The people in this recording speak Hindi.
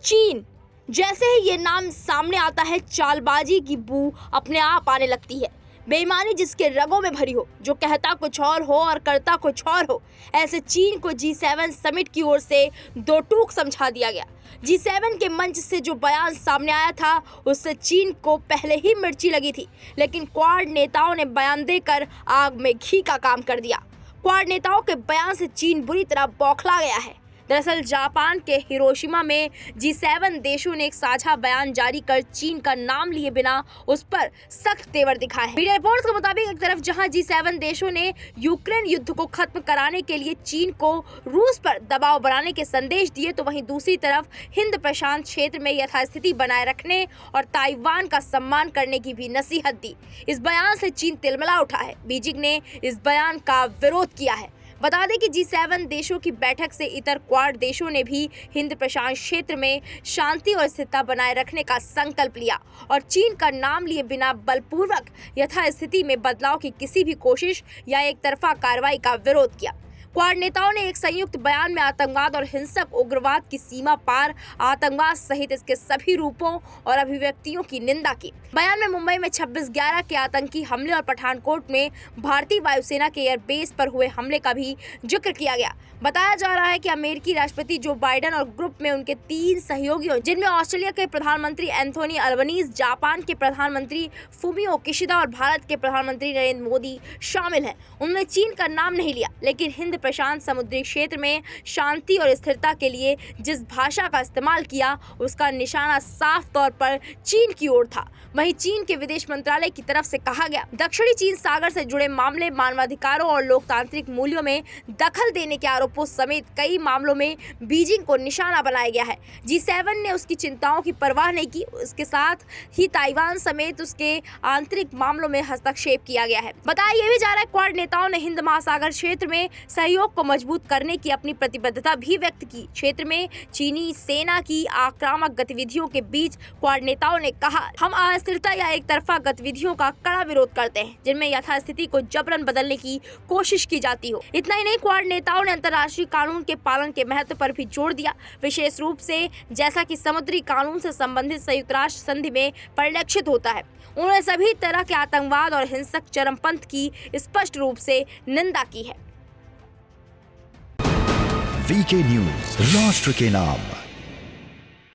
चीन। जैसे ही ये नाम सामने आता है, चालबाजी की बू अपने आप आने लगती है। बेईमानी जिसके रगों में भरी हो, जो कहता कुछ और हो और करता कुछ और हो। ऐसे चीन को G7 समिट की ओर से दो टूक समझा दिया गया। G7 के मंच से जो बयान सामने आया था, उससे चीन को पहले ही मिर्ची लगी थी, लेकिन क्वाड नेताओं ने बयान देकर आग में घी का काम कर दिया। क्वाड नेताओं के बयान से चीन बुरी तरह बौखला गया है। दरअसल जापान के हिरोशिमा में G7 देशों ने एक साझा बयान जारी कर चीन का नाम लिए बिना उस पर सख्त तेवर दिखाया है। मीडिया रिपोर्ट्स के मुताबिक एक तरफ जहां G7 देशों ने यूक्रेन युद्ध को खत्म कराने के लिए चीन को रूस पर दबाव बनाने के संदेश दिए, तो वहीं दूसरी तरफ हिंद प्रशांत क्षेत्र में यथास्थिति बनाए रखने और ताइवान का सम्मान करने की भी नसीहत दी। इस बयान से चीन तिलमिला उठा है। बीजिंग ने इस बयान का विरोध किया है। बता दें कि G7 देशों की बैठक से इतर क्वाड देशों ने भी हिंद प्रशांत क्षेत्र में शांति और स्थिरता बनाए रखने का संकल्प लिया और चीन का नाम लिए बिना बलपूर्वक यथास्थिति में बदलाव की किसी भी कोशिश या एक तरफा कार्रवाई का विरोध किया। क्वाड नेताओं ने एक संयुक्त बयान में आतंकवाद और हिंसक उग्रवाद की सीमा पार आतंकवाद सहित इसके सभी रूपों और अभिव्यक्तियों की निंदा की। बयान में मुंबई में 26/11 के आतंकी हमले और पठानकोट में भारतीय वायुसेना के एयरबेस पर हुए हमले का भी जिक्र किया गया। बताया जा रहा है कि अमेरिकी राष्ट्रपति जो बाइडेन और ग्रुप में उनके 3 सहयोगियों, जिनमें ऑस्ट्रेलिया के प्रधानमंत्री एंथोनी अल्बनीज, जापान के प्रधानमंत्री फुमियो किशिदा और भारत के प्रधानमंत्री नरेंद्र मोदी शामिल हैं, उन्होंने चीन का नाम नहीं लिया, लेकिन हिंद प्रशांत समुद्री क्षेत्र में शांति और स्थिरता के लिए जिस भाषा का इस्तेमाल किया, उसका निशाना साफ तौर पर चीन की ओर था। वहीं चीन के विदेश मंत्रालय की तरफ से कहा गया, दक्षिणी चीन सागर से जुड़े मामले, मानवाधिकारों और लोकतांत्रिक मूल्यों में दखल देने के आरोपों समेत कई मामलों में बीजिंग को निशाना बनाया गया है। G7 ने उसकी चिंताओं की परवाह नहीं की, उसके साथ ही ताइवान समेत उसके आंतरिक मामलों में हस्तक्षेप किया गया है। बताया यह भी जा रहा है, क्वाड नेताओं ने हिंद महासागर क्षेत्र में सहयोग को मजबूत करने की अपनी प्रतिबद्धता भी व्यक्त की। क्षेत्र में चीनी सेना की आक्रामक गतिविधियों के बीच क्वाड नेताओं ने कहा, हम अस्थिरता या एक तरफा गतिविधियों का कड़ा विरोध करते हैं, जिनमें यथास्थिति को जबरन बदलने की कोशिश की जाती हो। इतना ही नहीं, क्वाड नेताओं ने अंतर्राष्ट्रीय कानून के पालन के महत्व पर भी जोर दिया, विशेष रूप से जैसा कि समुद्री कानून से संबंधित संयुक्त राष्ट्र संधि में परिलक्षित होता है। उन्होंने सभी तरह के आतंकवाद और हिंसक चरमपंथ की स्पष्ट रूप से निंदा की है। वीके न्यूज, राष्ट्र के नाम।